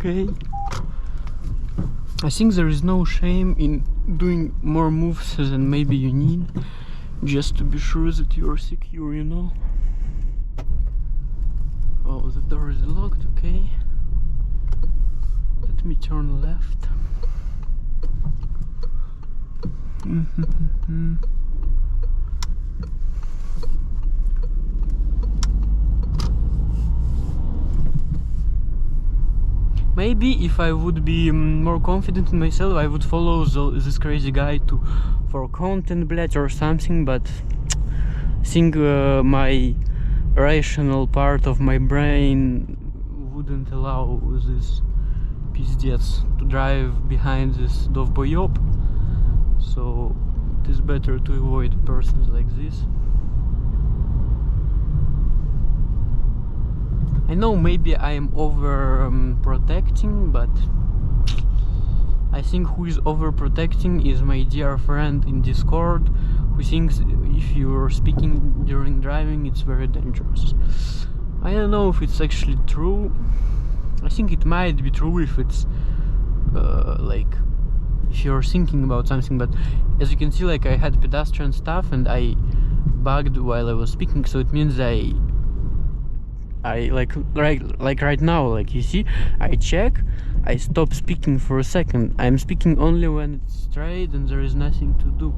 okay. I think there is no shame in doing more moves than maybe you need, just to be sure that you are secure, you know. Oh, the door is locked, okay. Let me turn left. Maybe if I would be more confident in myself, I would follow this crazy guy for content, bled or something, but I think my rational part of my brain wouldn't allow this pizdец to drive behind this довбоёб, so it is better to avoid persons like this. I know maybe I am over protecting, but I think who is overprotecting is my dear friend in Discord, who thinks if you're speaking during driving it's very dangerous. I don't know if it's actually true. I think it might be true if it's like if you're thinking about something, but as you can see, like I had pedestrian stuff and I bugged while I was speaking, so it means I like right now, like you see, I check, I stop speaking for a second. I'm speaking only when it's straight and there is nothing to do.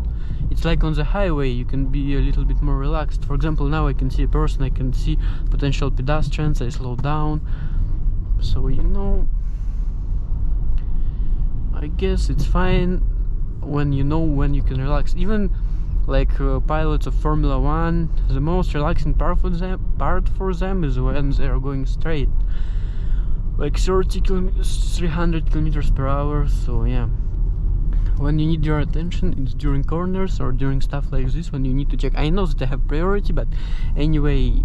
It's like on the highway, you can be a little bit more relaxed. For example, now I can see a person, I can see potential pedestrians, I slow down. So, you know, I guess it's fine when you know when you can relax. Even like pilots of Formula 1, the most relaxing part for them is when they are going straight, like 300 kilometers per hour. So yeah, when you need your attention, it's during corners or during stuff like this, when you need to check. I know that I have priority, but anyway,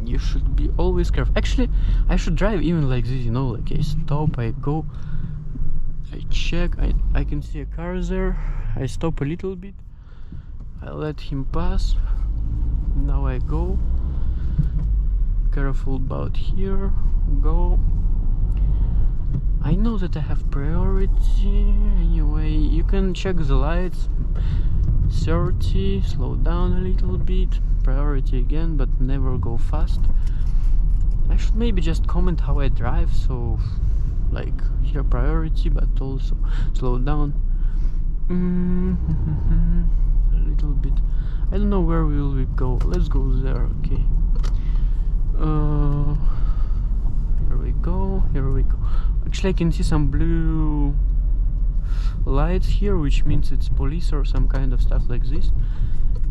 you should be always careful. Actually, I should drive even like this, you know, like I stop, I go, I check, I can see a car there, I stop a little bit, I let him pass, now I go, careful about here, go. I know that I have priority. Anyway, you can check the lights, 30, slow down a little bit, priority again, but never go fast. I should maybe just comment how I drive, so like here priority, but also slow down a little bit. I don't know where will we go. Let's go there. Okay, here we go. Actually, I can see some blue lights here, which means it's police or some kind of stuff like this,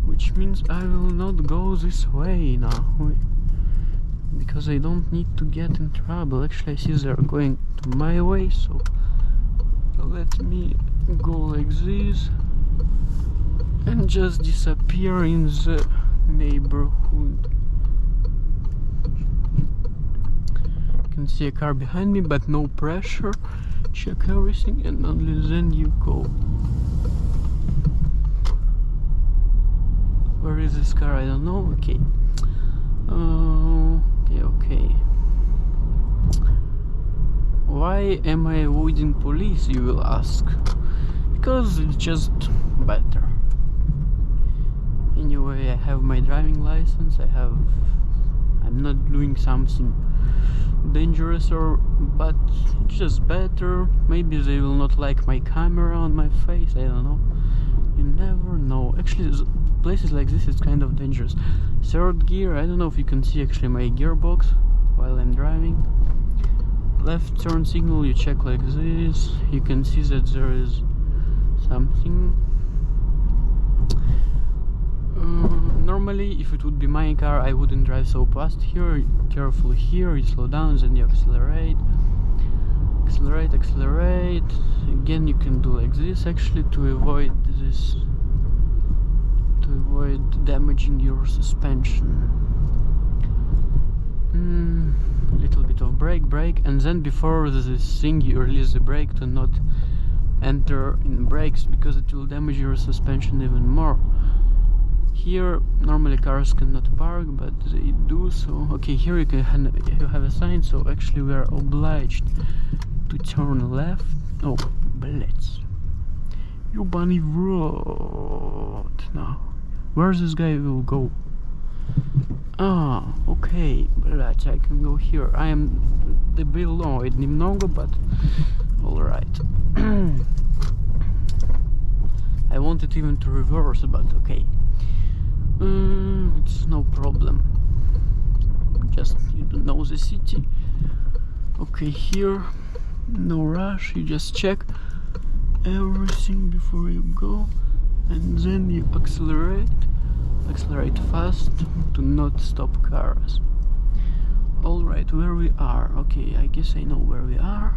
which means I will not go this way now, because I don't need to get in trouble. Actually, I see they're going to my way, so let me go like this and just disappear in the neighborhood. I can see a car behind me, but no pressure. Check everything and only then you go. Where is this car? I don't know. Okay. Okay. Why am I avoiding police, you will ask? Because it's just better. Anyway, I have my driving license. I'm not doing something dangerous, but it's just better. Maybe they will not like my camera on my face, I don't know. You never know. Actually, places like this is kind of dangerous. Third gear, I don't know if you can see actually my gearbox while I'm driving. Left turn signal, you check like this. You can see that there is something. Normally, if it would be my car, I wouldn't drive so fast here. Careful here, you slow down, then you accelerate. Accelerate. Again, you can do like this actually to avoid this, to avoid damaging your suspension. A little bit of brake, and then before this thing you release the brake to not enter in brakes, because it will damage your suspension even more. Here normally cars cannot park, but they do. So okay, here you have a sign. So actually we are obliged to turn left. Oh, blitz! Ёбаный в рот! Now, where this guy will go? Ah, okay, блять, I can go here. I am below it немного, but alright. I wanted even to reverse, but okay. It's no problem. Just you don't know the city. Okay, here, no rush. You just check everything before you go, and then you accelerate fast to not stop cars. Alright, where we are? Okay, I guess I know where we are.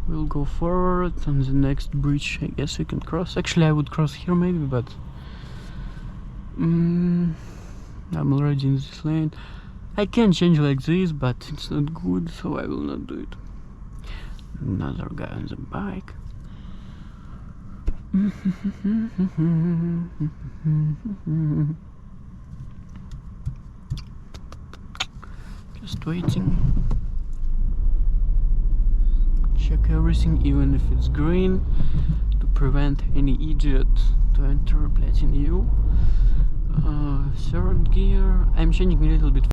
We'll go forward on the next bridge. I guess we can cross. Actually, I would cross here maybe, but I'm already in this lane. I can change like this, but it's not good, so I will not do it. Another guy on the bike. Just waiting. Check everything, even if it's green, to prevent any idiot to enter platinum. Third gear. I'm changing a little bit